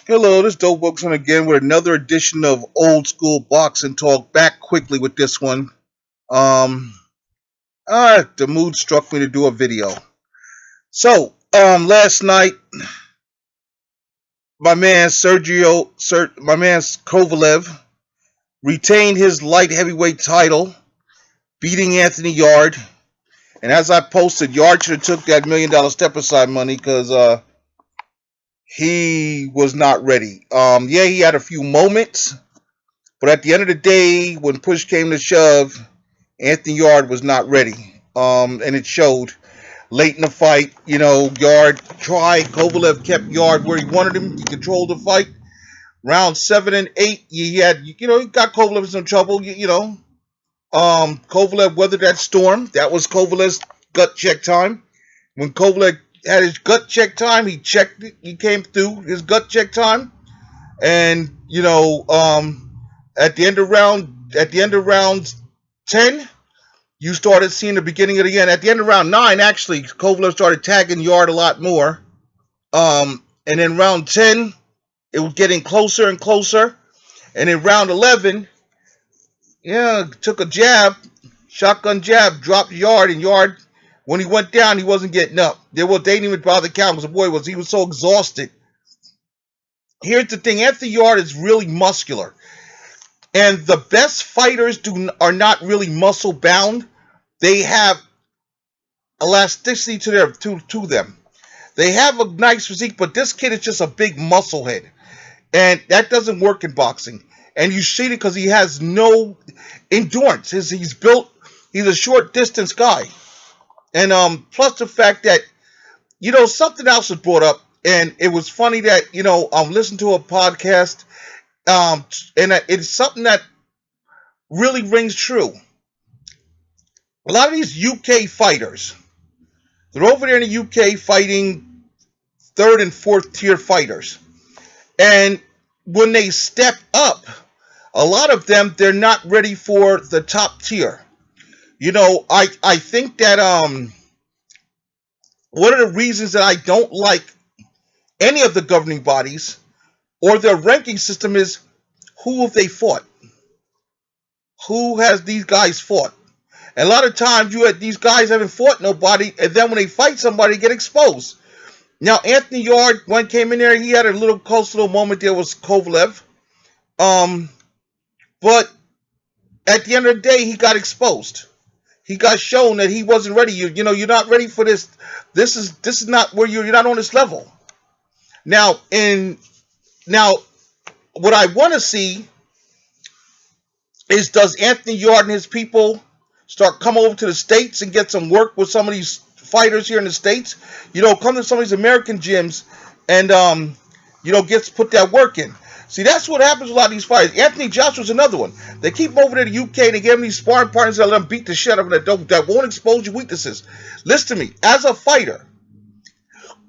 Hello, this is Dope Wilson again with another edition of Old School Boxing Talk. Back quickly with this one. Um, the mood struck me to do a video. Last night, my man Kovalev retained his light heavyweight title, beating Anthony Yard. And as I posted, Yard should have took that $1 million step aside money because he was not ready. Yeah, he had a few moments, but at the end of the day, when push came to shove, Anthony Yard was not ready. And it showed late in the fight. Yard tried. Kovalev kept Yard where he wanted him. He controlled the fight. Round 7 and 8, he got Kovalev in some trouble. Kovalev weathered that storm. That was Kovalev's gut check time. When Kovalev had his gut check time, he checked it. He came through his gut check time, and at the end of round 10, you started seeing the beginning of the end. At the end of round 9, actually, Kovalev started tagging Yard a lot more. And in round 10, it was getting closer and closer. And in round 11, took a jab, shotgun jab, dropped Yard, and Yard, when he went down, he wasn't getting up. They didn't even bother counting because he was so exhausted. Here's the thing: Anthony Yard is really muscular, and the best fighters are not really muscle bound. They have elasticity to them. They have a nice physique, but this kid is just a big muscle head, and that doesn't work in boxing. And you see it because he has no endurance. He's a short distance guy, and plus the fact that something else was brought up, and it was funny that I'm listening to a podcast, and it's something that really rings true. A lot of these UK fighters, they're over there in the UK fighting third and fourth tier fighters. And when they step up, a lot of them, they're not ready for the top tier. I think that one of the reasons that I don't like any of the governing bodies or their ranking system is, who have they fought? Who has these guys fought? And a lot of times these guys haven't fought nobody, and then when they fight somebody, they get exposed. Now, Anthony Yard, when he came in there, he had a close little moment there with Kovalev. But at the end of the day, he got exposed. He got shown that he wasn't ready. You're not ready for this. This is not where you're not on this level. Now, what I want to see is, does Anthony Yard and his people start coming over to the States and get some work with some of these fighters here in the States? Come to some of these American gyms and put that work in. See, that's what happens with a lot of these fighters. Anthony Joshua's another one. They keep him over there to the UK. They give him these sparring partners that let him beat the shit out of them that won't expose your weaknesses. Listen to me. As a fighter,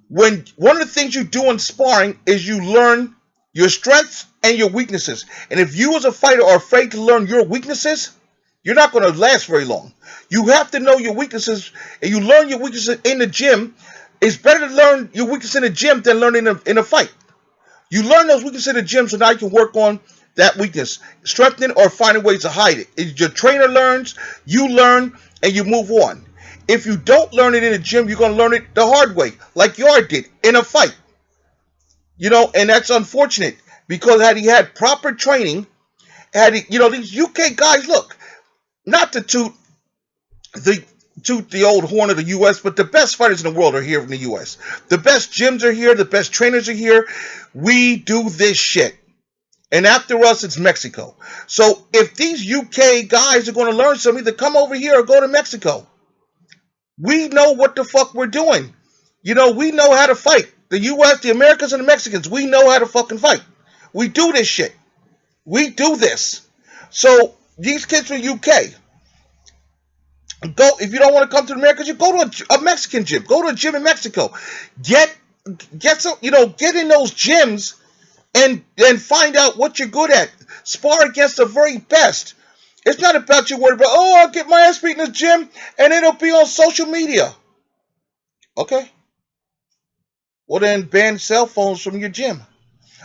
one of the things you do in sparring is you learn your strengths and your weaknesses. And if you as a fighter are afraid to learn your weaknesses, you're not going to last very long. You have to know your weaknesses, and you learn your weaknesses in the gym. It's better to learn your weaknesses in the gym than learning in a fight. You learn those weaknesses in the gym so now you can work on that weakness, strengthen or finding ways to hide it. If your trainer learns, you learn, and you move on. If you don't learn it in the gym, you're going to learn it the hard way, like Yard did in a fight. And that's unfortunate, because had he had proper training, these UK guys, look, not to toot the old horn of the U.S., but the best fighters in the world are here in the U.S. The best gyms are here. The best trainers are here. We do this shit. And after us, it's Mexico. So if these UK guys are going to learn something, either come over here or go to Mexico. We know what the fuck we're doing. We know how to fight. The U.S., the Americans, and the Mexicans, we know how to fucking fight. We do this shit. We do this. So these kids from UK, if you don't want to come to America, you go to a Mexican gym. Go to a gym in Mexico. Get in those gyms and find out what you're good at. Spar against the very best. It's not about you worried about, I'll get my ass beat in the gym and it'll be on social media. Okay. Well, then ban cell phones from your gym.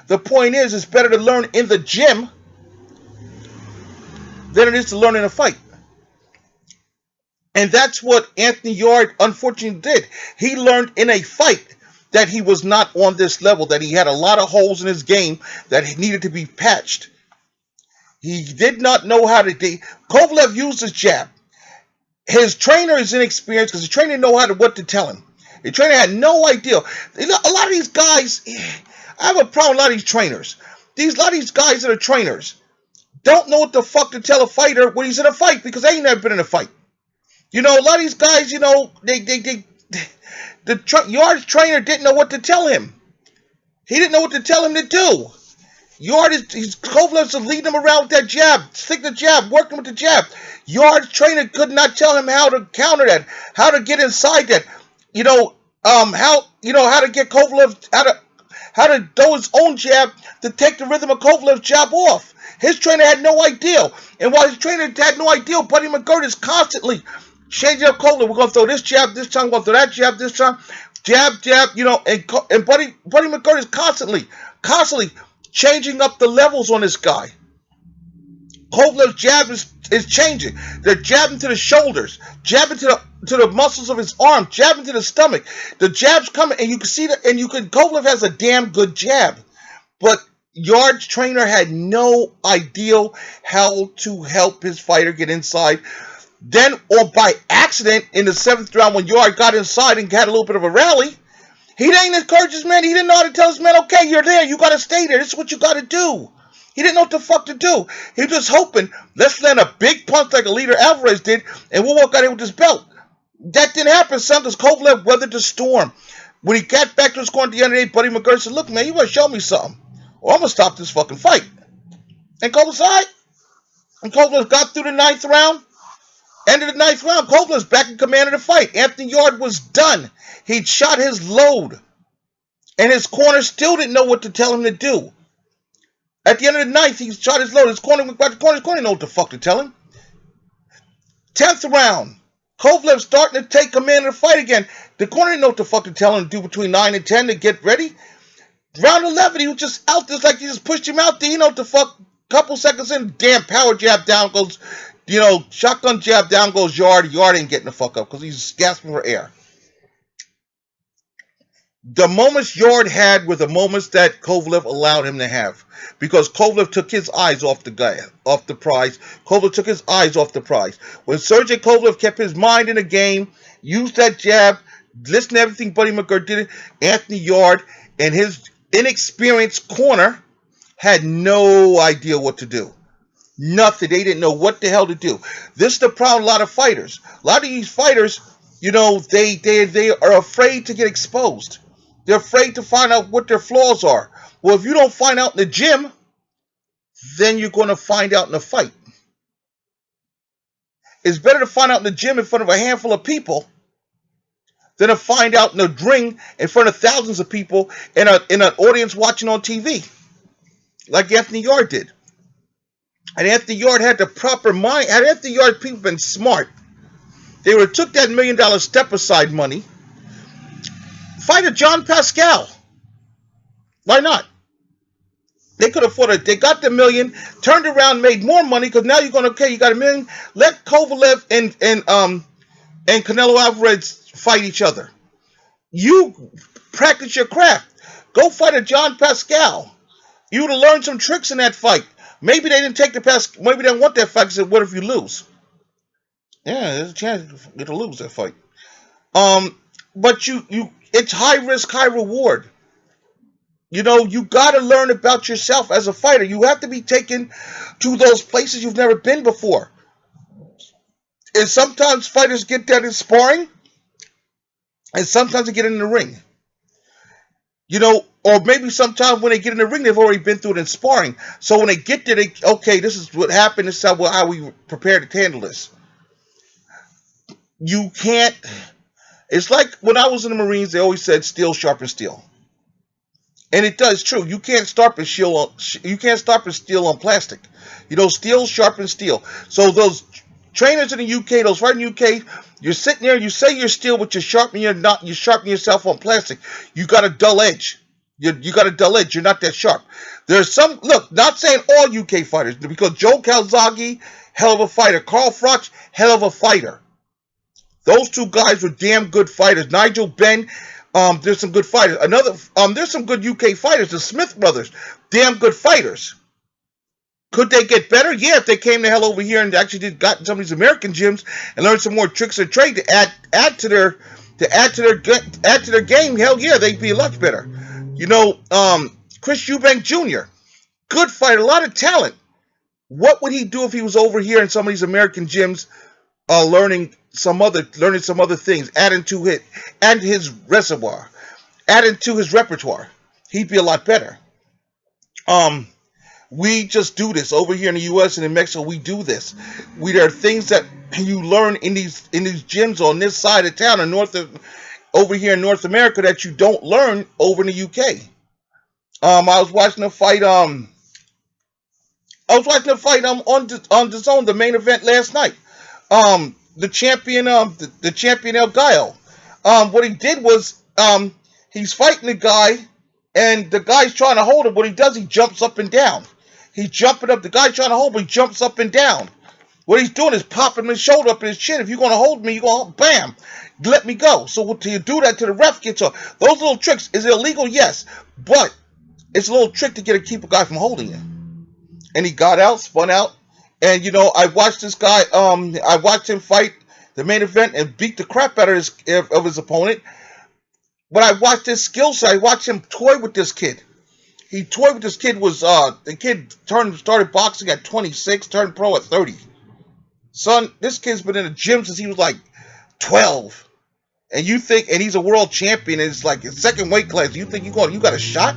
The point is, it's better to learn in the gym than it is to learn in a fight. And that's what Anthony Yard unfortunately did. He learned in a fight that he was not on this level, that he had a lot of holes in his game that needed to be patched. He did not know how to. Kovalev used his jab. His trainer is inexperienced because his trainer didn't know what to tell him. The trainer had no idea. A lot of these guys, I have a problem with a lot of these trainers. A lot of these guys that are trainers don't know what the fuck to tell a fighter when he's in a fight because they ain't never been in a fight. A lot of these guys, the Yard's trainer didn't know what to tell him. He didn't know what to tell him to do. Kovalev's leading him around with that jab, stick the jab, working with the jab. Yard's trainer could not tell him how to counter that, how to get inside that. How to get Kovalev, how to throw his own jab to take the rhythm of Kovalev's jab off. His trainer had no idea. And while his trainer had no idea, Buddy McGirt is constantly changing up Kovalev. We're going to throw this jab this time, we're going to throw that jab this time. Jab, and Buddy McGirt is constantly changing up the levels on this guy. Kovalev's jab is changing. They're jabbing to the shoulders, jabbing to the muscles of his arm, jabbing to the stomach. The jab's coming, and you can see that. And Kovalev has a damn good jab, but Yard's trainer had no idea how to help his fighter get inside. Then, or by accident, in the 7th round, when Yard got inside and had a little bit of a rally, he didn't encourage his man. He didn't know how to tell his man, okay, you're there. You got to stay there. This is what you got to do. He didn't know what the fuck to do. He was just hoping, let's land a big punch like Alida Alvarez did, and we'll walk out here with this belt. That didn't happen, son, because Kovalev weathered the storm. When he got back to his corner at the end of the day, Buddy McGirt said, look, man, you got to show me something, or I'm going to stop this fucking fight. And Kovalev said, all right. And Kovalev got through the 9th round. End of the 9th round, Kovalev's back in command of the fight. Anthony Yard was done. He'd shot his load. And his corner still didn't know what to tell him to do. At the end of the 9th, he shot his load. His corner didn't know what the fuck to tell him. 10th round, Kovalev's starting to take command of the fight again. The corner didn't know what the fuck to tell him to do between 9 and 10 to get ready. Round 11, he was just out there. It's like he just pushed him out there. You know what the fuck? Couple seconds in, damn power jab down goes... shotgun jab, down goes Yard. Yard ain't getting the fuck up because he's gasping for air. The moments Yard had were the moments that Kovalev allowed him to have, because Kovalev took his eyes off the prize. Kovalev took his eyes off the prize. When Sergey Kovalev kept his mind in the game, used that jab, listened to everything Buddy McGirt did, Anthony Yard and his inexperienced corner had no idea what to do. Nothing. They didn't know what the hell to do. This is the problem. A lot of fighters. A lot of these fighters, they are afraid to get exposed. They're afraid to find out what their flaws are. Well, if you don't find out in the gym, then you're going to find out in the fight. It's better to find out in the gym in front of a handful of people than to find out in the ring in front of thousands of people in an audience watching on TV, like Anthony Yard did. And Anthony Yard had the proper mind. Had Anthony Yard people been smart, they would have took that $1 million step-aside money, fight a John Pascal. Why not? They could afford it. They got the $1 million, turned around, made more money, because now you're going to, okay, you got $1 million. Let Kovalev and Canelo Alvarez fight each other. You practice your craft. Go fight a John Pascal. You would have learned some tricks in that fight. Maybe they didn't take the pass. Maybe they didn't want that fight. They said, what if you lose? Yeah, there's a chance you to lose that fight. But it's high risk, high reward. You got to learn about yourself as a fighter. You have to be taken to those places you've never been before. And sometimes fighters get that in sparring, and sometimes they get in the ring. Or maybe sometimes when they get in the ring, they've already been through it in sparring. So when they get there, okay, this is what happened. This is how we prepared to handle this. You can't. It's like when I was in the Marines, they always said steel sharpens steel. And it does, true. You can't sharpen steel on plastic. Steel sharpens steel. So those trainers in the UK, those right in the UK, you're sitting there, you say you're steel, but you're sharpening yourself on plastic. You got a dull edge. You got a dull edge. You're not that sharp. There's some, look, not saying all UK fighters, because Joe Calzaghe, hell of a fighter. Carl Froch, hell of a fighter. Those two guys were damn good fighters. Nigel Benn, there's some good fighters. There's some good UK fighters. The Smith brothers, damn good fighters. Could they get better? Yeah, if they came the hell over here and actually got some of these American gyms and learned some more tricks of trade to add to their game. Hell yeah, they'd be a lot better. Chris Eubank Jr., good fighter, a lot of talent. What would he do if he was over here in some of these American gyms, learning some other things, adding to his reservoir, adding to his repertoire? He'd be a lot better. We just do this over here in the U.S. and in Mexico. We do this. There are things that you learn in these gyms on this side of town, over here in North America, that you don't learn over in the UK. I was watching a fight. On the Zone, the main event last night. The champion, the champion El Gallo. What he did was, he's fighting the guy, and the guy's trying to hold him. What he does, he jumps up and down. He's jumping up. The guy's trying to hold him, he jumps up and down. What he's doing is popping his shoulder up in his chin. If you're going to hold me, you're going to, bam, let me go. So till you do that, till the ref gets off. Those little tricks, is it illegal? Yes. But it's a little trick to keep a guy from holding you. And he got out, spun out. And, I watched this guy, I watched him fight the main event and beat the crap out of his opponent. But I watched his skill set. I watched him toy with this kid. He toyed with this kid. The kid started boxing at 26, turned pro at 30. Son, this kid's been in the gym since he was like 12. And he's a world champion, and it's like his second weight class. You think you got a shot?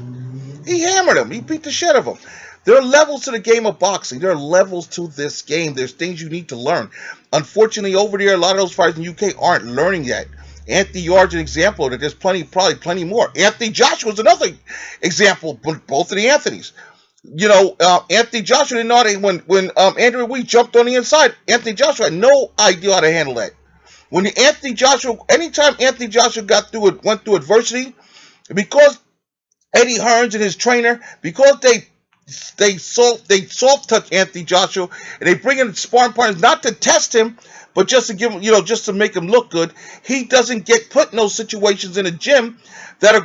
He hammered him. He beat the shit out of him. There are levels to the game of boxing. There are levels to this game. There's things you need to learn. Unfortunately, over there, a lot of those fighters in the UK aren't learning yet. Anthony Yard's an example that there's probably plenty more. Anthony Joshua's another example, both of the Anthonys. Anthony Joshua didn't know when Andrew Weed jumped on the inside, Anthony Joshua had no idea how to handle that. Anytime Anthony Joshua went through adversity, because Eddie Hearns and his trainer, because they soft touch Anthony Joshua, and they bring in sparring partners not to test him, but just to give him, just to make him look good. He doesn't get put in those situations in a gym that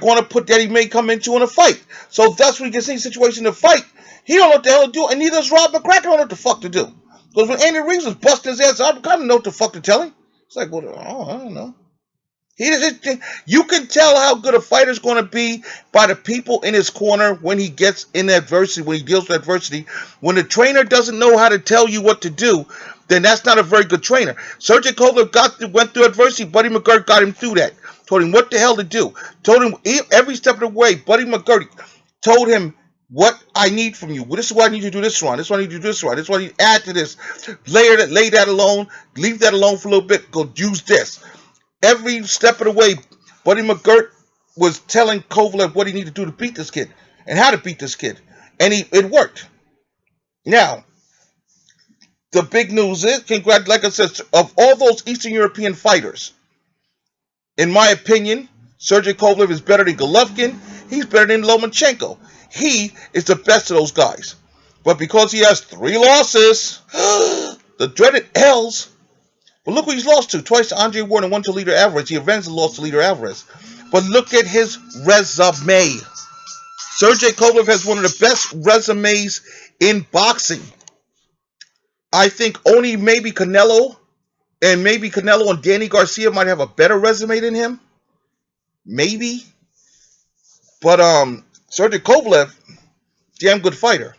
he may come into in a fight. So that's when he gets in a situation to fight. He don't know what the hell to do, and neither does Rob McCracken know what the fuck to do. Because when Andy Reeves was busting his ass, I didn't know what the fuck to tell him. It's like, well, I don't know. You can tell how good a fighter's going to be by the people in his corner when he gets in adversity, when he deals with adversity. When the trainer doesn't know how to tell you what to do, then that's not a very good trainer. Sergey Kovalev went through adversity. Buddy McGirt got him through that. Told him what the hell to do. Told him every step of the way. Buddy McGirt told him what I need from you. Well, this is what I need you to do this run. This is what I need you to do this run. This is what I need to add to this. Lay that alone. Leave that alone for a little bit. Go use this. Every step of the way, Buddy McGirt was telling Kovalev what he needed to do to beat this kid and how to beat this kid. And it worked. Now, the big news is, like I said, of all those Eastern European fighters, in my opinion, Sergey Kovalev is better than Golovkin. He's better than Lomachenko. He is the best of those guys. But because he has 3 losses, the dreaded L's, but look who he's lost to. Twice to Andre Ward and 1 to Lito Alvarez. He avenged the loss to Lito Alvarez. But look at his resume. Sergey Kovalev has one of the best resumes in boxing. I think only maybe Canelo and Danny Garcia might have a better resume than him. Maybe. But Sergey Kovalev, damn good fighter.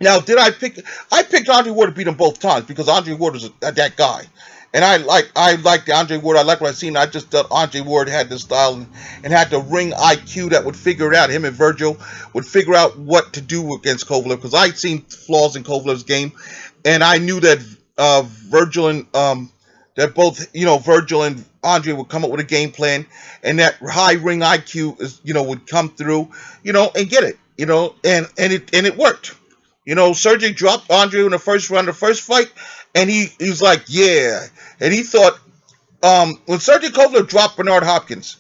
Now, I picked Andre Ward to beat him both times because Andre Ward was that guy. And I like Andre Ward. I like what I've seen. I just thought Andre Ward had the style and had the ring IQ that would figure it out. Him and Virgil would figure out what to do against Kovalev because I'd seen flaws in Kovalev's game. And I knew that Virgil and Virgil and Andre would come up with a game plan, and that high ring IQ would come through, and get it, and it worked. Sergey dropped Andre in the first round, the first fight, and he's like, yeah. And he thought, when Sergey Kovalev dropped Bernard Hopkins,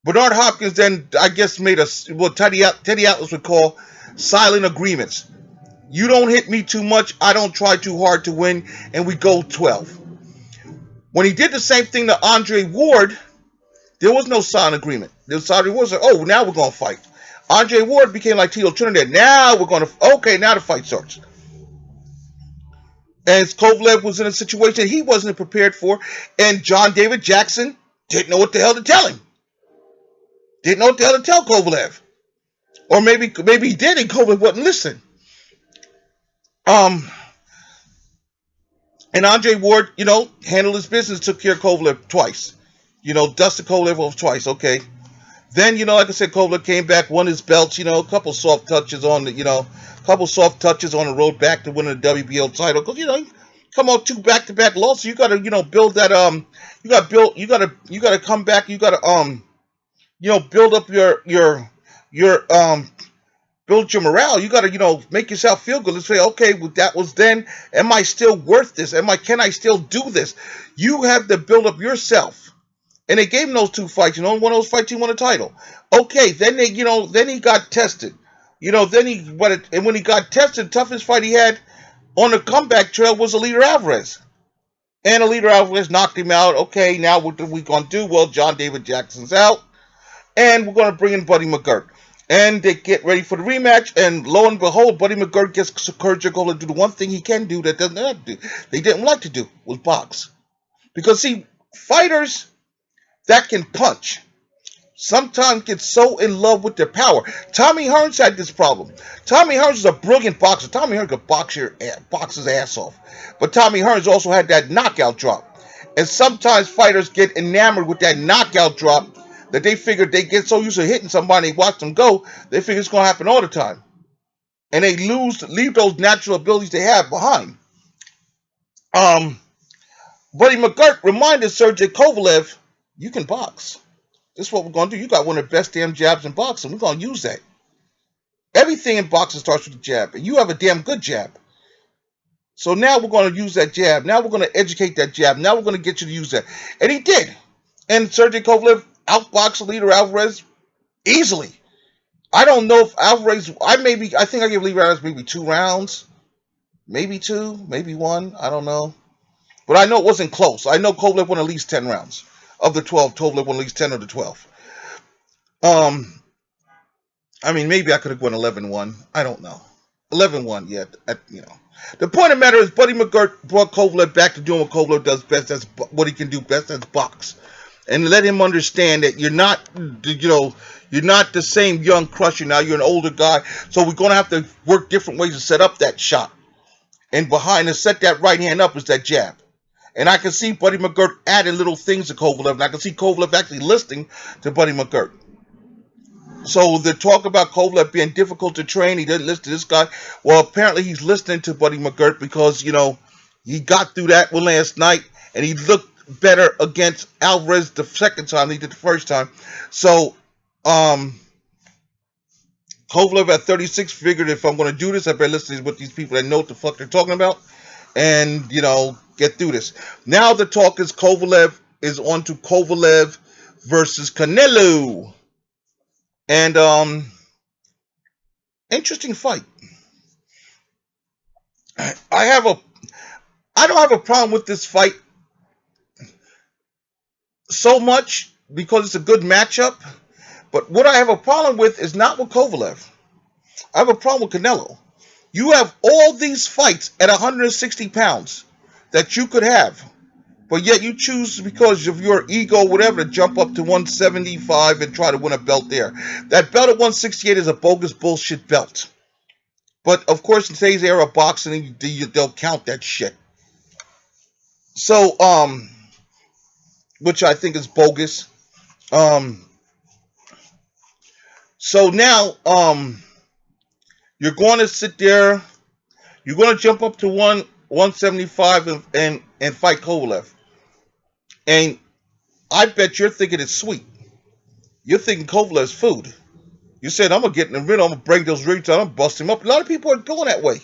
Bernard Hopkins then, I guess, made what Teddy Atlas would call silent agreements. You don't hit me too much, I don't try too hard to win, and we go 12. When he did the same thing to Andre Ward, there was no silent agreement. The silent agreement was like, oh, now we're going to fight. Andre Ward became like Tito Trinidad. Now we're going to, okay, now the fight starts. And Kovalev was in a situation he wasn't prepared for, and John David Jackson didn't know what the hell to tell him. Didn't know what the hell to tell Kovalev. Or maybe he did and Kovalev wouldn't listen. And Andre Ward, handled his business, took care of Kovalev twice. Dusted Kovalev off twice, okay. Then, like I said, Kovalev came back, won his belts, a couple soft touches on the road back to winning the WBO title. Because, come on 2 back-to-back losses, you gotta, build that, you gotta come back, you gotta, build up your, build your morale. You gotta, make yourself feel good. Let's say, okay, well, that was then. Am I still worth this? Can I still do this? You have to build up yourself. And they gave him those 2 fights. One of those fights he won a title. Okay, then then he got tested. And when he got tested, the toughest fight he had on the comeback trail was Alida Alvarez. And Alida Alvarez knocked him out. Okay, now what are we gonna do? Well, John David Jackson's out, and we're gonna bring in Buddy McGirt. And they get ready for the rematch, and lo and behold, Buddy McGirt gets Sergio Kovalev to do the one thing he can do that doesn't have to do. They didn't like to do was box. Because see, fighters that can punch sometimes get so in love with their power. Tommy Hearns had this problem. Tommy Hearns is a brilliant boxer. Tommy Hearns could box his ass off. But Tommy Hearns also had that knockout drop. And sometimes fighters get enamored with that knockout drop that they figure they get so used to hitting somebody, they watch them go, they figure it's going to happen all the time. And they leave those natural abilities they have behind. Buddy McGirt reminded Sergey Kovalev, you can box. This is what we're going to do. You got one of the best damn jabs in boxing. We're going to use that. Everything in boxing starts with a jab. And you have a damn good jab. So now we're going to use that jab. Now we're going to educate that jab. Now we're going to get you to use that. And he did. And Sergey Kovalev outboxed Alida Alvarez easily. I don't know if Alvarez, I think I gave Alida Alvarez maybe 2 rounds. Maybe 2, maybe 1. I don't know. But I know it wasn't close. I know Kovalev won at least 10 rounds. Of the 12, Kovalev won at least 10 of the 12. Maybe I could have won 11-1. I don't know. 11-1, yeah. The point of the matter is Buddy McGirt brought Kovalev back to doing what Kovalev does best. That's what he can do best. That's box. And let him understand that you're not the same young crusher now. You're an older guy. So we're going to have to work different ways to set up that shot. And behind to set that right hand up is that jab. And I can see Buddy McGirt adding little things to Kovalev. And I can see Kovalev actually listening to Buddy McGirt. So the talk about Kovalev being difficult to train, he didn't listen to this guy. Well, apparently he's listening to Buddy McGirt because, he got through that one last night. And he looked better against Alvarez the second time than he did the first time. So, Kovalev at 36 figured if I'm going to do this, I better listen to what these people that know what the fuck they're talking about. And, get through this. Now the talk is Kovalev is on to Kovalev versus Canelo. And, interesting fight. I don't have a problem with this fight so much because it's a good matchup. But what I have a problem with is not with Kovalev. I have a problem with Canelo. You have all these fights at 160 pounds that you could have, but yet you choose because of your ego or whatever to jump up to 175 and try to win a belt there. That belt at 168 is a bogus bullshit belt. But of course, in today's era of boxing, they'll count that shit. So, which I think is bogus. So now, you're going to sit there. You're going to jump up to 175 and fight Kovalev. And I bet you're thinking it's sweet. You're thinking Kovalev's food. You said, I'm going to get in the ring. I'm going to break those ribs down. I'm going to bust him up. A lot of people are going that way.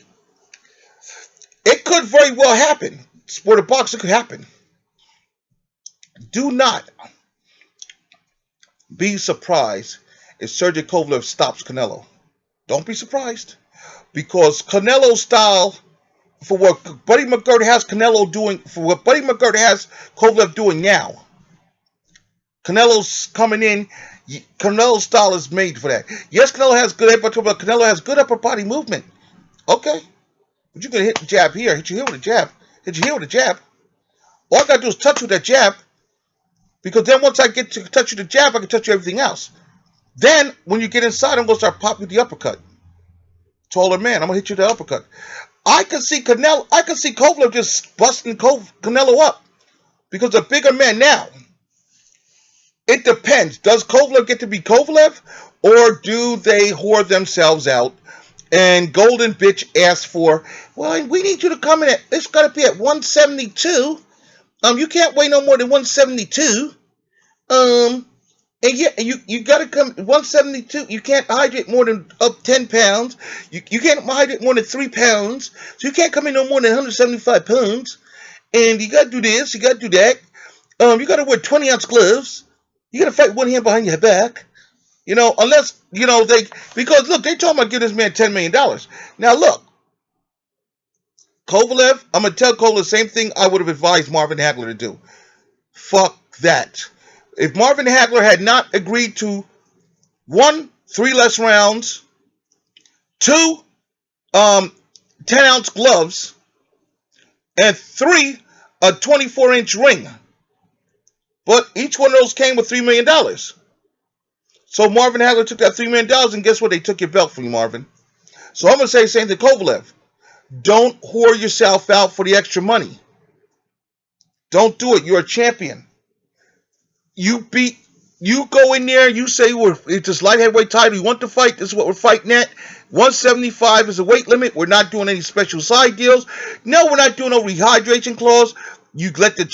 It could very well happen. Sport of boxing could happen. Do not be surprised if Sergey Kovalev stops Canelo. Don't be surprised. Because Canelo's style, for what Buddy McGirt has Canelo doing, for what Buddy McGirt has Kovalev doing now, Canelo's coming in. Canelo's style is made for that. Yes, Canelo has good Canelo has good upper body movement. Okay. But you're going to hit the jab here, hit you here with a jab, hit you here with a jab. All I got to do is touch you with that jab, because then once I get to touch you with the jab, I can touch you everything else. Then, when you get inside, I'm going to start popping the uppercut. Taller man, I'm going to hit you with the uppercut. I can see Kovalev just busting Canelo up, because a bigger man now. It depends. Does Kovalev get to be Kovalev, or do they whore themselves out? And Golden Bitch asks for, well, we need you to come in at, it's got to be at 172. You can't weigh no more than 172. And yeah, you got to come 172. You can't hydrate more than up 10 pounds. You can't hydrate more than 3 pounds. So you can't come in no more than 175 pounds. And you got to do this, you got to do that. You got to wear 20-ounce gloves. You got to fight one hand behind your back. Unless, because look, they told me to give this man $10 million. Now look, Kovalev, I'm going to tell Kovalev the same thing I would have advised Marvin Hagler to do. Fuck that. If Marvin Hagler had not agreed to 1, 3 less rounds, 2, 10-ounce gloves, and 3, a 24-inch ring. But each one of those came with $3 million. So Marvin Hagler took that $3 million, and guess what? They took your belt from you, Marvin. So I'm going to say the same to Kovalev. Don't whore yourself out for the extra money. Don't do it. You're a champion. You go in there, you say, it's this light heavyweight title, you want to fight, this is what we're fighting at. 175 is the weight limit. We're not doing any special side deals. No, we're not doing no rehydration clause. You let the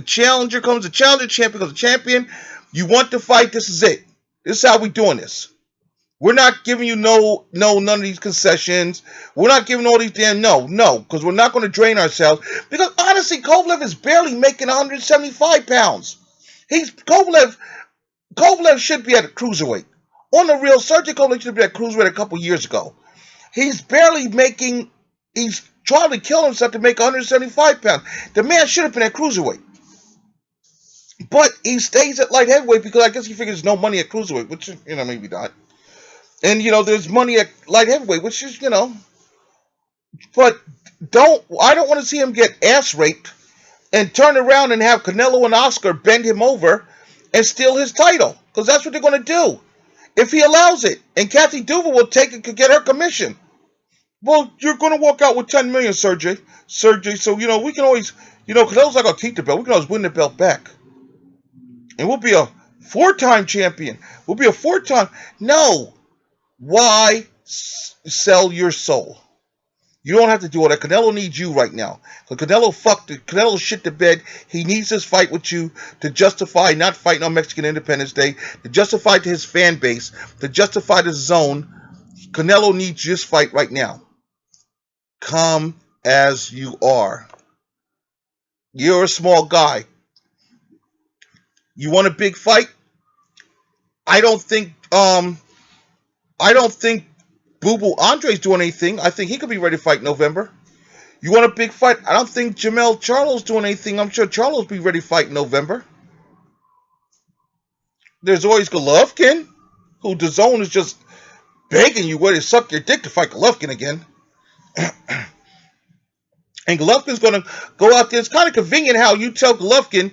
challenger comes, the challenger champion becomes a champion. You want to fight, this is it. This is how we doing this. We're not giving you none of these concessions. We're not giving all these no, because we're not going to drain ourselves. Because honestly, Kovalev is barely making 175 pounds. Kovalev should be at a cruiserweight. On the real, Sergey Kovalev should be at cruiserweight a couple years ago. He's trying to kill himself to make 175 pounds. The man should have been at cruiserweight. But he stays at light heavyweight because I guess he figures there's no money at cruiserweight, which, maybe not. And, there's money at light heavyweight, which is, but I don't want to see him get ass raped and turn around and have Canelo and Oscar bend him over and steal his title, because that's what they're going to do if he allows it. And Kathy Duval will could get her commission. Well, you're going to walk out with $10 million, Sergey. So, we can always, Canelo's not going to keep the belt. We can always win the belt back. And we'll be a 4-time champion. We'll be a 4-time. No. Why sell your soul? You don't have to do all that. Canelo needs you right now. Canelo shit the bed. He needs this fight with you to justify not fighting on Mexican Independence Day, to justify to his fan base, to justify the zone. Canelo needs this fight right now. Come as you are. You're a small guy. You want a big fight? I don't think Boo Boo Andre's doing anything. I think he could be ready to fight November. You want a big fight? I don't think Jamel Charlo's doing anything. I'm sure Charlo's be ready to fight in November. There's always Golovkin, who the zone is just begging you where to suck your dick to fight Golovkin again. And Golovkin's going to go out there. It's kind of convenient how you tell Golovkin,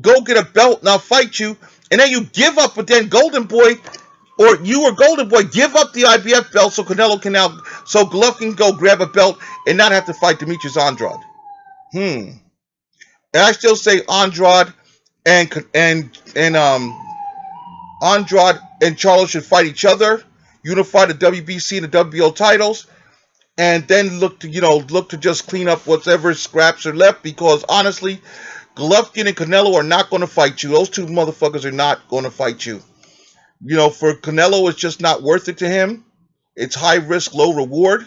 go get a belt and I'll fight you. And then you give up, but then Golden Boy, or you or Golden Boy, give up the IBF belt so Golovkin can go grab a belt and not have to fight Demetrius Andrade. And I still say Andrade and Charlo should fight each other, unify the WBC and the WBO titles, and then look to just clean up whatever scraps are left, because honestly, Golovkin and Canelo are not going to fight you. Those two motherfuckers are not going to fight you. For Canelo, it's just not worth it to him. It's high risk, low reward.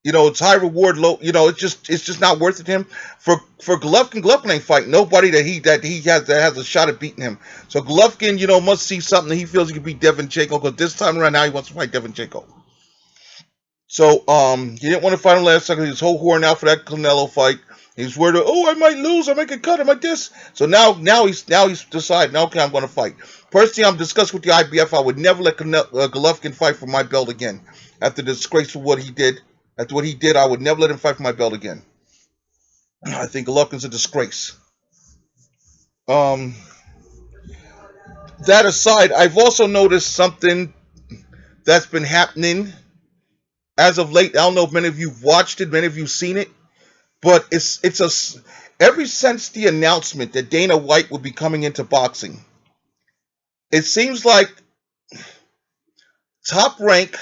It's high reward, low. It's just not worth it to him. For Golovkin ain't fighting nobody that has a shot at beating him. So Golovkin, must see something. He feels he can beat Devonchenko because this time around now he wants to fight Devonchenko. So he didn't want to fight him last time. He was whole horn out for that Canelo fight. He's worried, oh, I might lose, I might get cut, I might this. So now he's deciding, okay, I'm going to fight. Personally, I'm discussing with the IBF. I would never let Golovkin fight for my belt again. After the disgrace of what he did, I would never let him fight for my belt again. I think Golovkin's a disgrace. Um, that aside, I've also noticed something that's been happening as of late. I don't know if many of you watched it, many of you seen it, but ever since the announcement that Dana White would be coming into boxing, it seems like Top Rank,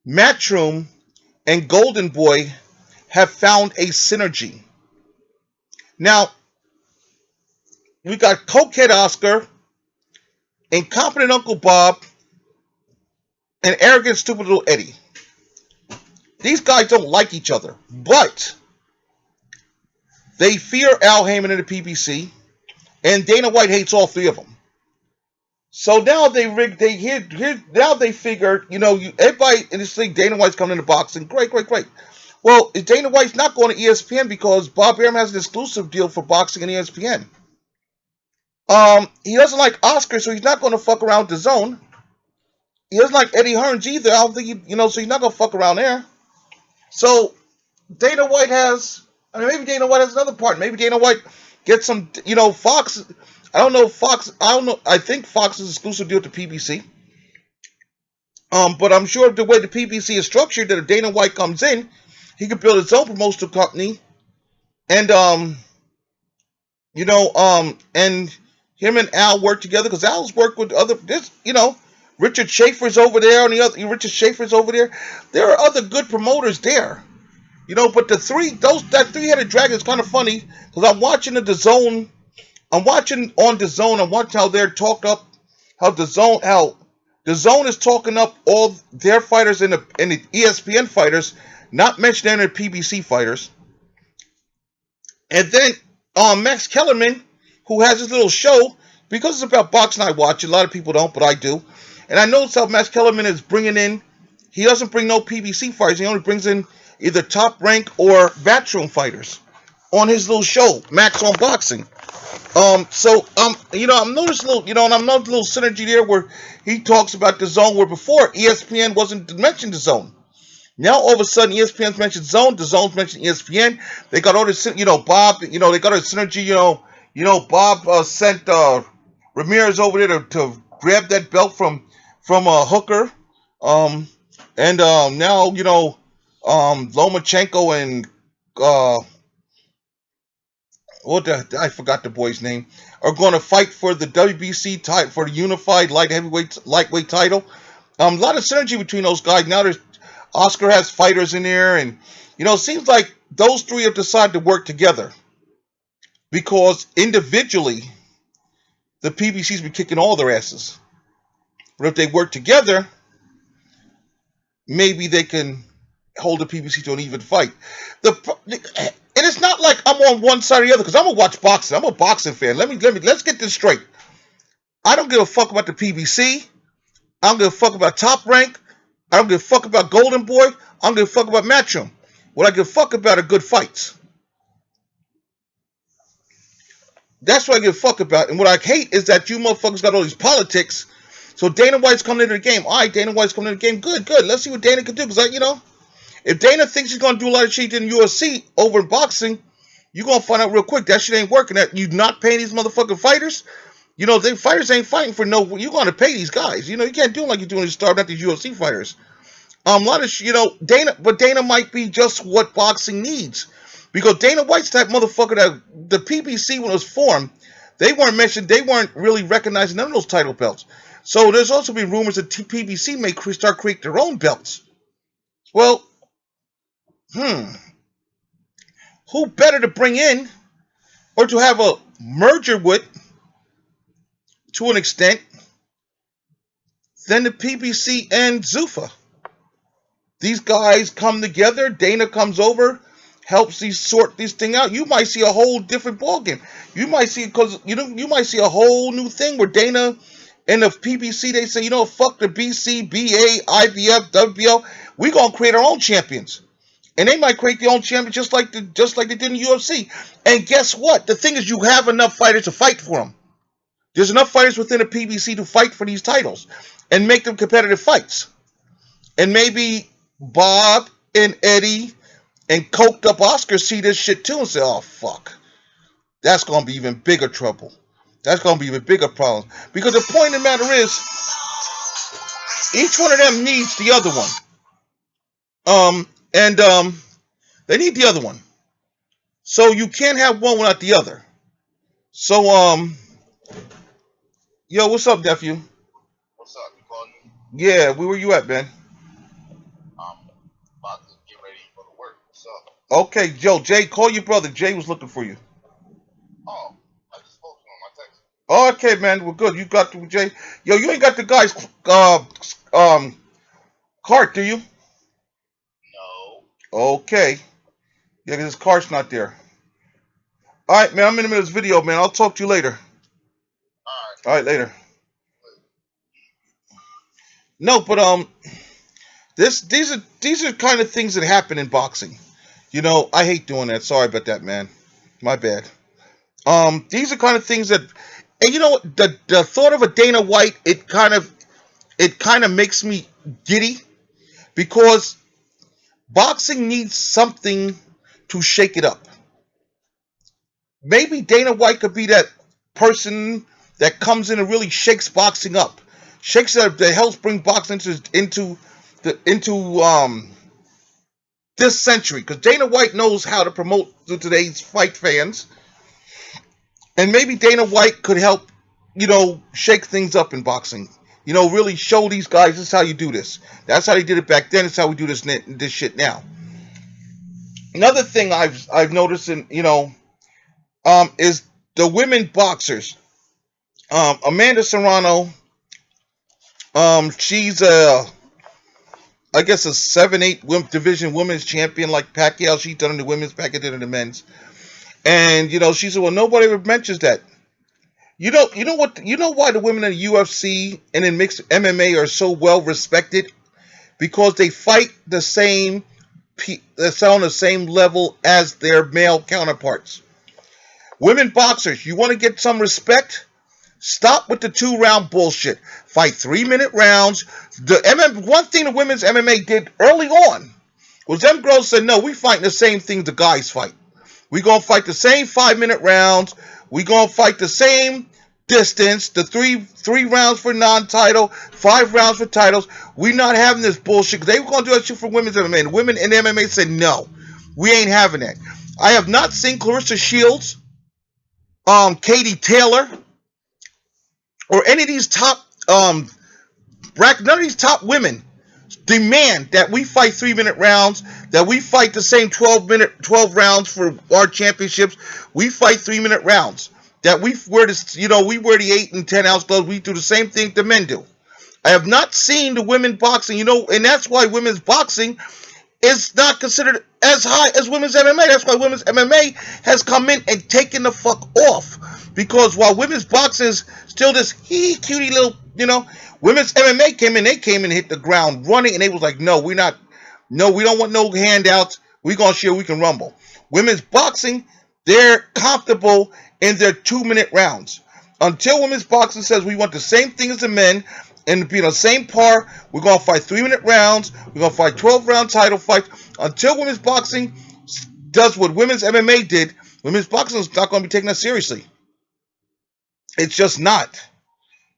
Matchroom, and Golden Boy have found a synergy. Now, we got Cokehead Oscar, Incompetent Uncle Bob, and Arrogant Stupid Little Eddie. These guys don't like each other, but they fear Al Heyman and the PBC, and Dana White hates all three of them. So now they figure, everybody in this thing, Dana White's coming into boxing. Great. Well, Dana White's not going to ESPN because Bob Arum has an exclusive deal for boxing and ESPN. He doesn't like Oscar, so he's not going to fuck around with DAZN. He doesn't like Eddie Hearns either. I don't think so he's not going to fuck around there. So maybe Dana White has another part. Maybe Dana White gets some, Fox. I don't know Fox. I think Fox is exclusive deal to PBC. But I'm sure the way the PBC is structured, that if Dana White comes in, he could build his own promotional company, and and him and Al work together because Al's worked with Richard Schaefer's over there on the other. Richard Schaefer's over there. There are other good promoters there, But that three-headed dragon is kind of funny because I'm watching DAZN. I'm watching how they're talked up, how DAZN is talking up all their fighters and the ESPN fighters, not mentioning the PBC fighters. And then Max Kellerman, who has his little show, because it's about boxing, I watch it. A lot of people don't, but I do. And I notice how Max Kellerman is bringing in, he doesn't bring no PBC fighters. He only brings in either Top Rank or Matchroom fighters on his little show, Max on Boxing. I'm noticing a little synergy there where he talks about DAZN, where before ESPN wasn't mentioned DAZN. Now all of a sudden ESPN's mentioned DAZN's mentioned ESPN. They got all this, Bob, they got a synergy, Bob sent Ramirez over there to grab that belt from Hooker. And now, Lomachenko and I forgot the boy's name, are going to fight for the WBC title, for the unified lightweight title. A lot of synergy between those guys. Now Oscar has fighters in there, and it seems like those three have decided to work together because individually the PBC's been kicking all their asses. But if they work together, maybe they can hold the PBC to an even fight. And it's not like I'm on one side or the other, because I'm gonna watch boxing. I'm a boxing fan. Let's get this straight. I don't give a fuck about the PBC. I don't give a fuck about Top Rank. I don't give a fuck about Golden Boy. I don't give a fuck about Matchroom. What I give a fuck about are good fights. That's what I give a fuck about. And what I hate is that you motherfuckers got all these politics. So Dana White's coming into the game. All right, Dana White's coming into the game. Good. Let's see what Dana can do. Because, if Dana thinks he's going to do a lot of shit in UFC over in boxing, you're going to find out real quick that shit ain't working. That you not paying these motherfucking fighters. The fighters ain't fighting for no. You're going to pay these guys. You can't do them like you're doing. Starving out these UFC fighters. A lot of Dana might be just what boxing needs, because Dana White's type motherfucker that the PBC when it was formed, they weren't mentioned. They weren't really recognizing none of those title belts. So there's also been rumors that PBC may start creating their own belts. Well, who better to bring in or to have a merger with, to an extent, than the PBC and Zuffa? These guys come together. Dana comes over, helps these sort this thing out. You might see a whole different ballgame. You might see because you might see a whole new thing where Dana and the PBC they say, fuck the BC, BA, IBF, WBO. We gonna create our own champions, and they might create their own champion just like they did in the UFC. And guess what? The thing is, you have enough fighters to fight for them. There's enough fighters within the PBC to fight for these titles and make them competitive fights. And maybe Bob and Eddie and coked up Oscar see this shit too and say, oh, fuck. That's going to be even bigger trouble. That's going to be even bigger problems. Because the point of the matter is, each one of them needs the other one. And they need the other one. So you can't have one without the other. So, yo, what's up, nephew? What's up? You calling me? Yeah, where were you at, man? I'm about to get ready to go to work. What's up? Okay, Joe, Jay, call your brother. Jay was looking for you. Oh, I just spoke to him. I texted him. Oh, okay, man. Well, good. You got the Jay. Yo, you ain't got the guy's cart, do you? No. Okay. Yeah, 'cause his cart's not there. All right, man. I'm in the middle of this video, man. I'll talk to you later. All All right, later. No, but these are kind of things that happen in boxing. I hate doing that. Sorry about that, man. My bad. These are kind of things that, and you know what? The thought of a Dana White, it kind of makes me giddy because boxing needs something to shake it up. Maybe Dana White could be that person that comes in and really shakes boxing up, shakes it up, that helps bring boxing into this century. Because Dana White knows how to promote to today's fight fans, and maybe Dana White could help, shake things up in boxing. Really show these guys this is how you do this. That's how they did it back then. It's how we do this shit now. Another thing I've noticed is the women boxers. Amanda Serrano, she's I guess a 7-8 division women's champion like Pacquiao. She's done in the women's, Pacquiao did in the men's. And she said, well, nobody ever mentions that. Why the women in the UFC and in mixed MMA are so well respected? Because they fight that's on the same level as their male counterparts. Women boxers, you want to get some respect? Stop with the 2-round bullshit. Fight 3-minute rounds. One thing the women's MMA did early on was them girls said, no, we fighting the same things the guys fight. We gonna fight the same 5-minute rounds. We gonna fight the same distance. The three rounds for non-title, 5 rounds for titles. We not having this bullshit. They were gonna do that shit for women's MMA. And the women in MMA said, no, we ain't having that. I have not seen Clarissa Shields, Katie Taylor, or any of these top none of these top women demand that we fight 3-minute rounds, that we fight the same 12 rounds for our championships. We fight 3-minute rounds. That we wear the 8 and 10 ounce gloves. We do the same thing the men do. I have not seen the women boxing, and that's why women's boxing is not considered as high as women's MMA. That's why women's MMA has come in and taken the fuck off. Because while women's boxing is still this cutie little, women's MMA came in and hit the ground running, and they was like, no, we don't want no handouts. We gonna share, we can rumble. Women's boxing, they're comfortable in their 2-minute rounds. Until women's boxing says we want the same thing as the men and be on the same par, we're gonna fight 3-minute rounds. We're gonna fight 12-round title fights. Until women's boxing does what women's MMA did, women's boxing is not gonna be taken that seriously. It's just not.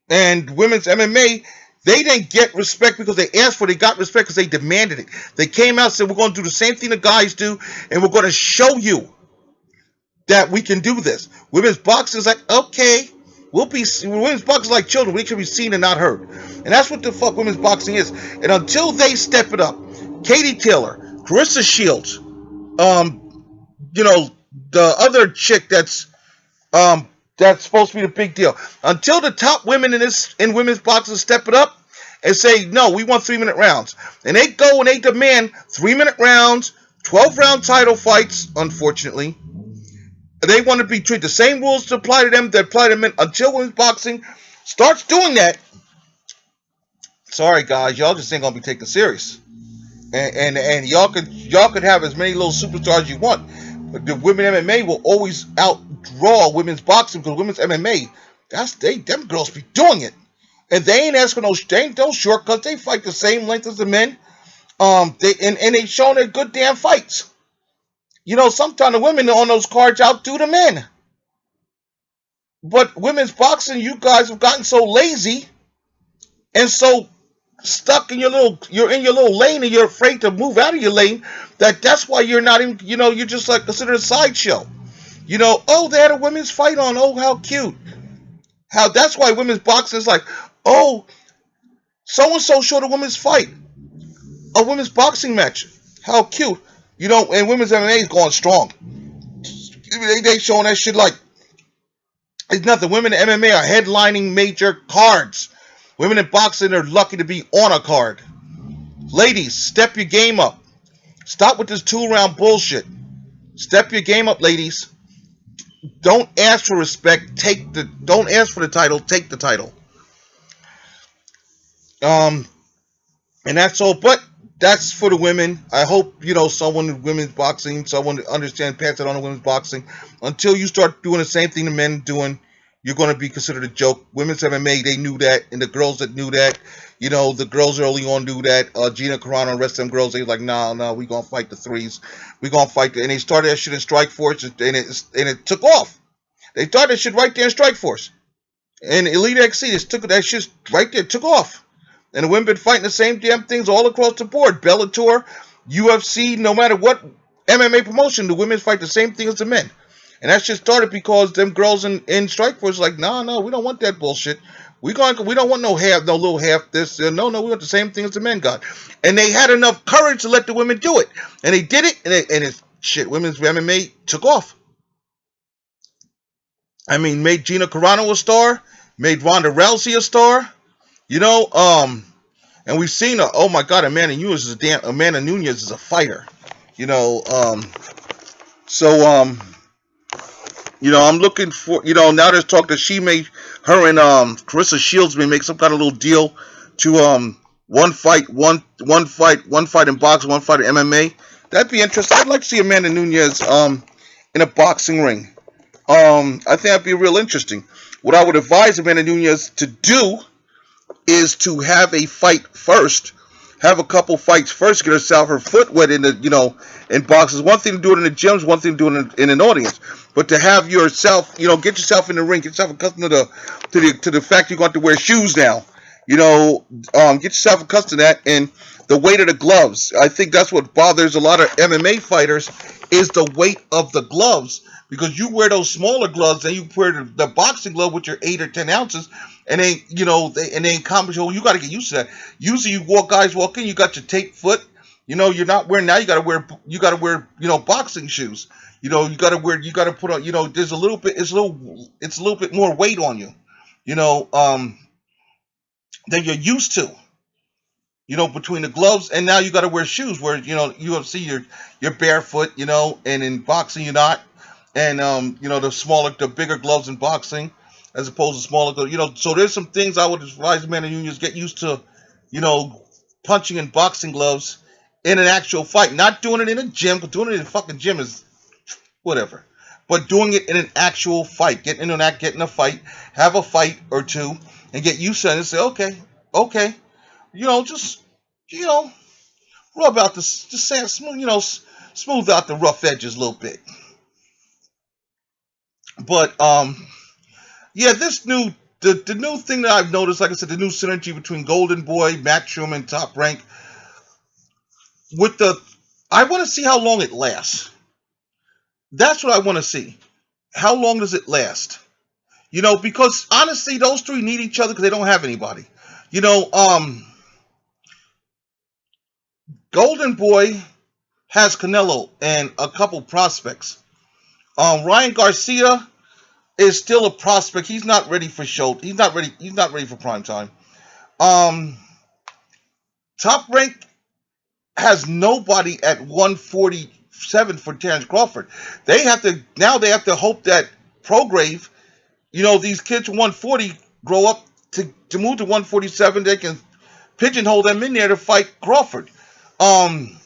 And women's MMA, they didn't get respect because they asked for it. They got respect because they demanded it. They came out and said, we're going to do the same thing the guys do, and we're going to show you that we can do this. Women's boxing is like, okay, women's boxing is like children. We can be seen and not heard. And that's what the fuck women's boxing is. And until they step it up, Katie Taylor, Clarissa Shields, the other chick that's supposed to be the big deal. Until the top women in women's boxing step it up, and say, no, we want 3-minute rounds. And they go and they demand 3-minute rounds, 12-round title fights, unfortunately. They want to be treated the same rules to apply to them that apply to men until women's boxing starts doing that. Sorry, guys, y'all just ain't gonna be taken serious. And y'all could have as many little superstars as you want, but the women MMA will always outdraw women's boxing because women's MMA, them girls be doing it, and they ain't asking they ain't no shortcuts. They fight the same length as the men. They showing their good damn fights. Sometimes the women on those cards outdo the men. But women's boxing, you guys have gotten so lazy and so stuck in you're in your little lane and you're afraid to move out of your lane. That's why you're not in. You're just like considered a sideshow. Oh, they had a women's fight on. Oh, how cute. How that's why women's boxing is like, oh, so and so showed a women's fight, a women's boxing match. How cute. And women's MMA is going strong. They showing that shit like it's nothing. Women in MMA are headlining major cards. Women in boxing are lucky to be on a card. Ladies, step your game up. Stop with this 2-round bullshit. Step your game up, ladies. Don't ask for respect. Don't ask for the title. Take the title. Um, and that's all. But that's for the women. I hope someone in women's boxing, someone understands, pass it on to women's boxing. Until you start doing the same thing the men doing, you're going to be considered a joke. Women's MMA, they knew that, and the girls that knew that, the girls early on knew that. Gina Carano and the rest of them girls, they like, no, we gonna fight the threes. We gonna fight and they started that shit in Strike Force, and it took off. They started that shit right there in Strike Force. And Elite XC just took that shit right there, took off. And the women been fighting the same damn things all across the board. Bellator, UFC, no matter what MMA promotion, the women fight the same thing as the men. And that shit started because them girls in Strikeforce like, no, we don't want that bullshit. We don't want no little half this. No, we want the same thing as the men got. And they had enough courage to let the women do it. And they did it, and it's shit. Women's MMA took off. I mean, made Gina Carano a star, made Ronda Rousey a star. And we've seen oh my God, Amanda Nunez is a fighter. You know, so I'm looking for now there's talk that her and Carissa Shields may make some kind of little deal to one fight in boxing, one fight in MMA. That'd be interesting. I'd like to see Amanda Nunez in a boxing ring. I think that'd be real interesting. What I would advise Amanda Nunez to do is to have a fight first, have a couple fights first, get herself her foot wet in boxes. One thing to do it in the gyms, one thing to do it in an audience, but to have yourself, get yourself in the ring, get yourself accustomed to the fact you're going to wear shoes now. Get yourself accustomed to that, and the weight of the gloves. I think that's what bothers a lot of MMA fighters is the weight of the gloves. Because you wear those smaller gloves, and you wear the boxing glove with your 8 or 10 ounces, and they compensate. You got to get used to that. Usually, guys walk in, you got your tape foot. You're not wearing now. You got to wear boxing shoes. You got to put on. There's a little bit. It's a little bit more weight on you. Than you're used to. Between the gloves, and now you got to wear shoes. Where UFC, you're barefoot. And in boxing you're not. And the bigger gloves in boxing, as opposed to smaller gloves. So there's some things I would advise Amanda Nunez get used to, punching in boxing gloves in an actual fight, not doing it in a gym. Because doing it in a fucking gym is whatever, but doing it in an actual fight, getting a fight, have a fight or two, and get used to it and say, okay, just rub out this, just say smooth, smooth out the rough edges a little bit. But yeah, the new thing that I've noticed, like I said, the new synergy between Golden Boy, Matchroom, and Top Rank. I want to see how long it lasts. That's what I want to see. How long does it last? Because honestly, those three need each other because they don't have anybody. You know, um, Golden Boy has Canelo and a couple prospects. Ryan Garcia is still a prospect. He's not ready for show. He's not ready. He's not ready for prime time. Um, Top Rank has nobody at 147 for Terrence Crawford. They have to hope that Prograve, these kids from 140 grow up to move to 147. They can pigeonhole them in there to fight Crawford. Um,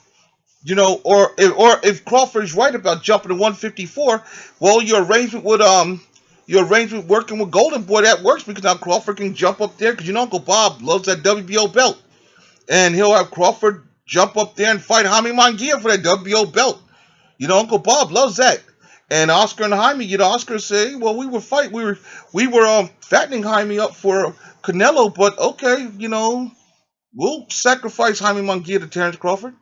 or if Crawford's right about jumping to 154, well, your arrangement working with Golden Boy, that works because now Crawford can jump up there because Uncle Bob loves that WBO belt, and he'll have Crawford jump up there and fight Jaime Munguia for that WBO belt. Uncle Bob loves that. And Oscar and Jaime, Oscar say, well, we were fattening Jaime up for Canelo, but okay, we'll sacrifice Jaime Munguia to Terrence Crawford.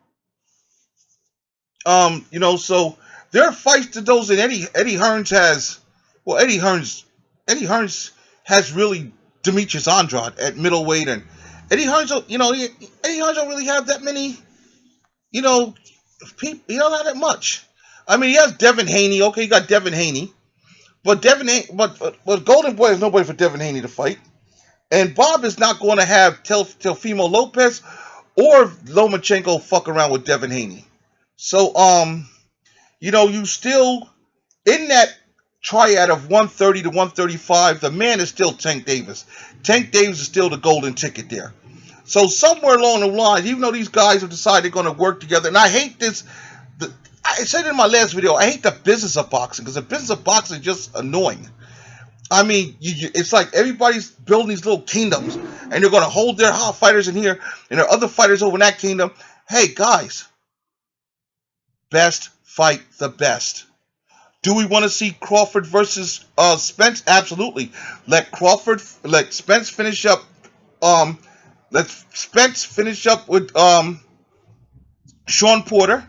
So there are fights to those, and Eddie Hearns has, well, Eddie Hearns has really Demetrius Andrade at middleweight, and Eddie Hearns don't really have that many, you know, people. He don't have that much. I mean, he has Devin Haney. Okay, you got Devin Haney, but but Golden Boy has nobody for Devin Haney to fight, and Bob is not going to have Telfimo Lopez or Lomachenko fuck around with Devin Haney. So you still in that triad of 130 to 135. The man is still Tank Davis. Tank Davis is still the golden ticket there. So somewhere along the line, even though these guys have decided they're going to work together, and I hate this. I said in my last video, I hate the business of boxing because the business of boxing is just annoying. I mean, it's like everybody's building these little kingdoms, and they're going to hold their hot fighters in here, and there are other fighters over in that kingdom. Hey guys, best fight the best. Do we want to see Crawford versus Spence? Absolutely. Let Spence finish up. Um, let Spence finish up with Sean Porter.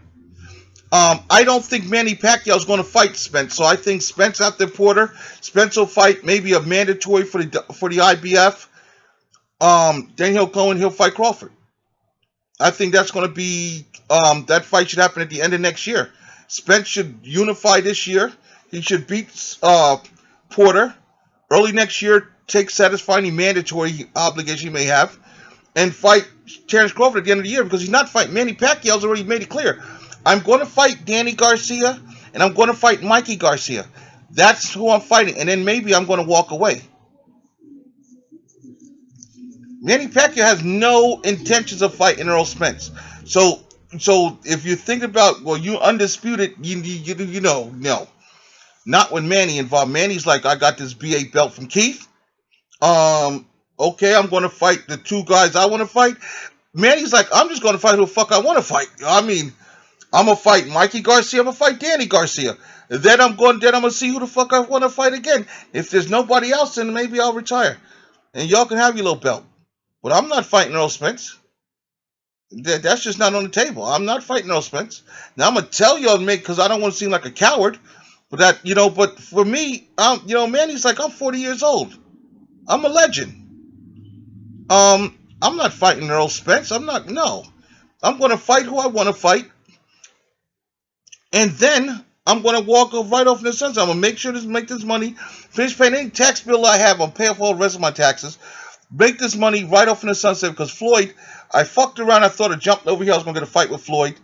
I don't think Manny Pacquiao is going to fight Spence, so I think Spence after Porter. Spence will fight maybe a mandatory for the IBF. Then he'll go and he'll fight Crawford. I think that's going to be that fight should happen at the end of next year. Spence should unify this year. He should beat Porter early next year. Take satisfying the mandatory obligation he may have, and fight Terrence Crawford at the end of the year because he's not fighting Manny Pacquiao's already made it clear. I'm going to fight Danny Garcia and I'm going to fight Mikey Garcia. That's who I'm fighting, and then maybe I'm going to walk away. Manny Pacquiao has no intentions of fighting Earl Spence. So, so if you think about, well, you undisputed, no, not when Manny involved. Manny's like, I got this BA belt from Keith. Um, okay, I'm going to fight the two guys I want to fight. Manny's like, I'm just going to fight who the fuck I want to fight. I mean, I'm gonna fight Mikey Garcia. I'm gonna fight Danny Garcia. Then I'm gonna see who the fuck I want to fight again. If there's nobody else, then maybe I'll retire, and y'all can have your little belt. But I'm not fighting Earl Spence. That's just not on the table. I'm not fighting Earl Spence. Now I'm gonna tell y'all to make because I don't want to seem like a coward. But for me, Manny's like I'm 40 years old. I'm a legend. I'm not fighting Earl Spence. I'm not. No, I'm gonna fight who I want to fight, and then I'm gonna walk right off in the sunset. I'm gonna make sure to make this money, finish paying any tax bill I have. I'm paying for all the rest of my taxes. Make this money right off in the sunset because Floyd, I fucked around. I thought I jumped over here. I was gonna get a fight with Floyd,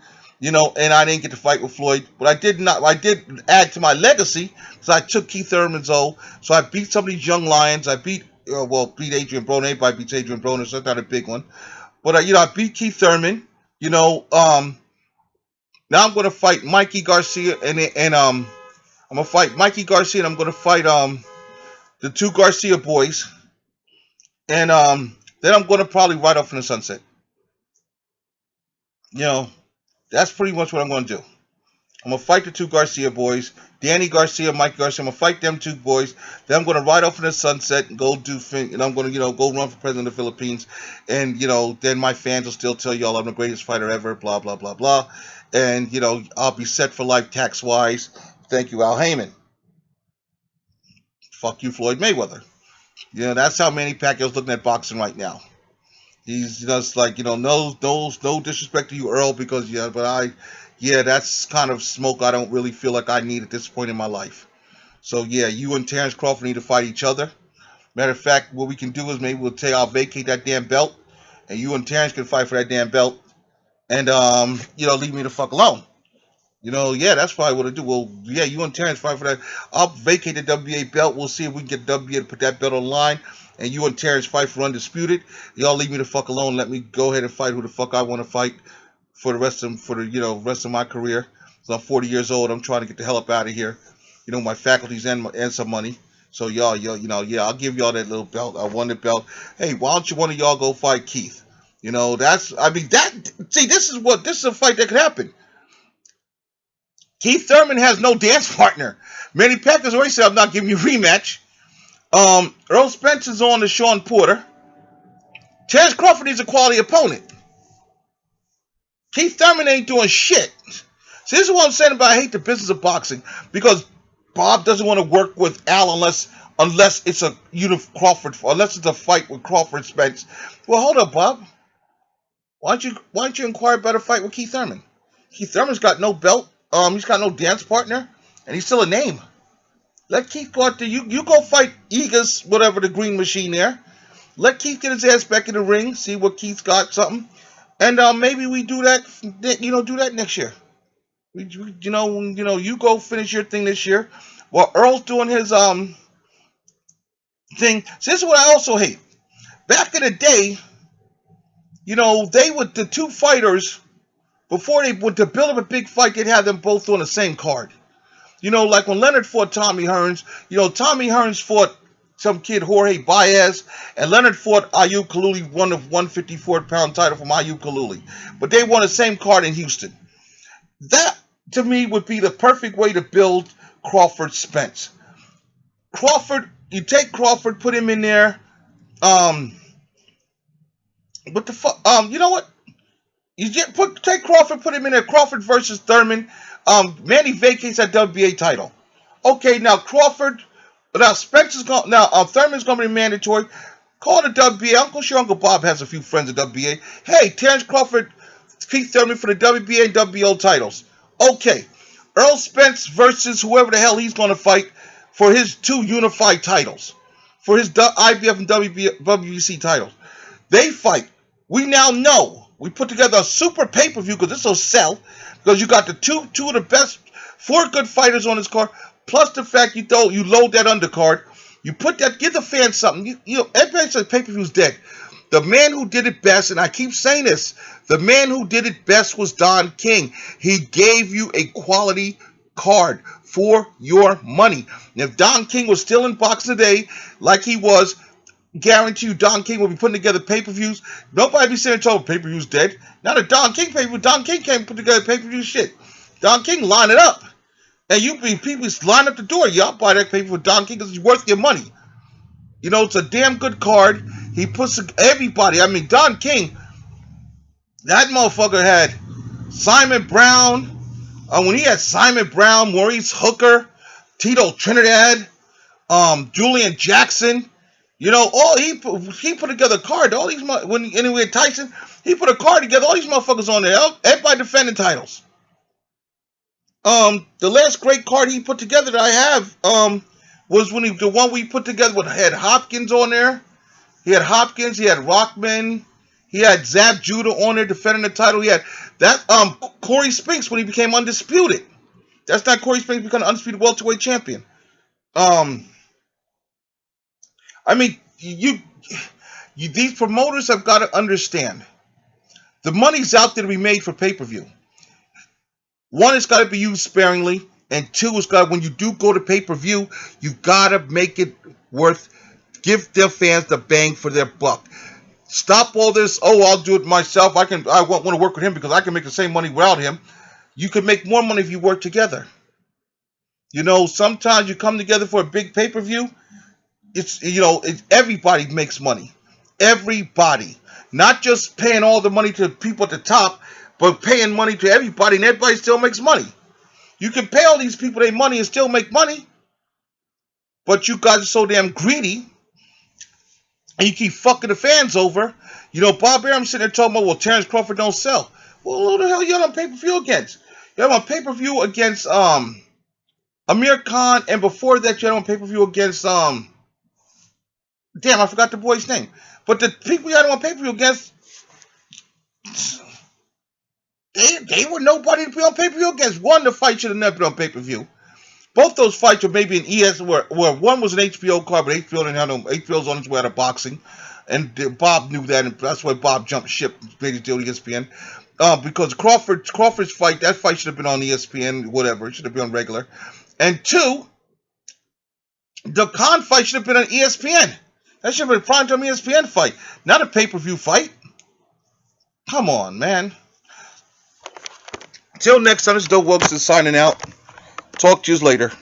and I didn't get to fight with Floyd. But I did not. I did add to my legacy because I took Keith Thurman's O. So I beat some of these young lions. I beat Adrian Broner. Everybody beats Adrian Broner, so that's not a big one. But I beat Keith Thurman. You know, now I'm gonna fight Mikey Garcia and I'm gonna fight Mikey Garcia and I'm gonna fight the two Garcia boys and then I'm gonna probably ride off in the sunset. You know, that's pretty much what I'm gonna do. I'm gonna fight the two Garcia boys, Danny Garcia, Mike Garcia. I'm gonna fight them two boys. Then I'm gonna ride off in the sunset and go and I'm gonna go run for president of the Philippines. And then my fans will still tell y'all I'm the greatest fighter ever. Blah blah blah blah. And I'll be set for life tax wise. Thank you, Al Heyman. Fuck you, Floyd Mayweather. That's how Manny Pacquiao's looking at boxing right now. He's just like, no disrespect to you, Earl, because that's kind of smoke I don't really feel like I need at this point in my life. So yeah, you and Terrence Crawford need to fight each other. Matter of fact, what we can do is maybe I'll vacate that damn belt, and you and Terrence can fight for that damn belt, and leave me the fuck alone. Yeah, that's probably what I do. Well, yeah, you and Terrence fight for that. I'll vacate the WBA belt. We'll see if we can get WBA to put that belt on the line, and you and Terrence fight for undisputed. Y'all leave me the fuck alone. Let me go ahead and fight who the fuck I want to fight for the rest of my career. So I'm 40 years old. I'm trying to get the hell up out of here. My faculties and some money. So yeah, I'll give y'all that little belt. I won the belt. Hey, why don't you one of y'all go fight Keith? That's I mean that. See, this is a fight that could happen. Keith Thurman has no dance partner. Manny Pacquiao's already said I'm not giving you a rematch. Earl Spence is on to Sean Porter. Terrence Crawford needs a quality opponent. Keith Thurman ain't doing shit. See, this is what I'm saying about I hate the business of boxing, because Bob doesn't want to work with Al unless it's a unless it's a fight with Crawford Spence. Well, hold up, Bob. Why don't you inquire about a fight with Keith Thurman? Keith Thurman's got no belt. He's got no dance partner, and he's still a name. Let Keith go out there. You go fight Egas, whatever, the green machine there. Let Keith get his ass back in the ring. See what Keith's got, something, and maybe we do that. Do that next year. You go finish your thing this year, while Earl's doing his thing. So this is what I also hate. Back in the day, they would the two fighters before they would to build up a big fight, they'd have them both on the same card. Like when Leonard fought Tommy Hearns, Tommy Hearns fought some kid, Jorge Baez, and Leonard fought Ayub Kaluli, won the 154-pound title from Ayub Kaluli. But they won the same card in Houston. That, to me, would be the perfect way to build Crawford Spence. You take Crawford, put him in there. What the fuck? You know what? Take Crawford, put him in there. Crawford versus Thurman. Manny vacates that WBA title. Okay, now Spencer's going. Now Thurman's going to be mandatory. Call the WBA. Uncle Bob has a few friends at WBA. Hey, Terrence Crawford, Keith Thurman for the WBA and WBO titles. Okay, Earl Spence versus whoever the hell he's going to fight for his two unified titles, for his IBF and WBC titles. They fight. We now know. We put together a super pay-per-view because this will sell. Because you got the two of the best, four good fighters on this card. Plus the fact you load that undercard. You put that, give the fans something. Everybody says pay-per-view's dead. The man who did it best, and I keep saying this, the man who did it best was Don King. He gave you a quality card for your money. And if Don King was still in boxing today, like he was, guarantee you Don King will be putting together pay-per-views. Nobody be saying pay-per-view's dead. Now the Don King pay-per-view, Don King can't put together pay-per-view shit. Don King line it up. And people line up the door. Y'all buy that pay-per-view for Don King because it's worth your money. It's a damn good card. He puts everybody. I mean, Don King, that motherfucker had Simon Brown. When he had Simon Brown, Maurice Hooker, Tito Trinidad, Julian Jackson, he put together a card. All these Tyson, he put a card together. All these motherfuckers on there. Everybody defending titles. The last great card he put together that I have was the one we put together had Hopkins on there. He had Hopkins. He had Rockman. He had Zab Judah on there defending the title. He had that Corey Spinks when he became undisputed. That's not Corey Spinks becoming undisputed welterweight champion. I mean, these promoters have got to understand the money's out there to be made for pay-per-view. One, it's got to be used sparingly, and two, when you do go to pay-per-view, you've got to make it give their fans the bang for their buck. Stop all this. Oh, I'll do it myself. I want to work with him because I can make the same money without him. You can make more money if you work together. Sometimes you come together for a big pay-per-view. Everybody makes money. Everybody. Not just paying all the money to people at the top, but paying money to everybody, and everybody still makes money. You can pay all these people their money and still make money, but you guys are so damn greedy, and you keep fucking the fans over. Bob Arum sitting there talking about, well, Terrence Crawford don't sell. Well, who the hell you on pay-per-view against? You have on pay-per-view against Amir Khan, and before that you had on pay-per-view against damn, I forgot the boy's name. But the people you had on pay-per-view against They were nobody to be on pay-per-view against. One, the fight should have never been on pay-per-view. Both those fights were maybe an ES, where one was an HBO card, but HBO didn't have no. HBO's on its way out of boxing, and Bob knew that, and that's why Bob jumped ship, made his deal with ESPN. Because Crawford's fight, that fight should have been on ESPN, whatever. It should have been on regular. And two, the Khan fight should have been on ESPN. That should have been a primetime ESPN fight, not a pay-per-view fight. Come on, man. Till next time, this is Doe Wilkes signing out. Talk to you later.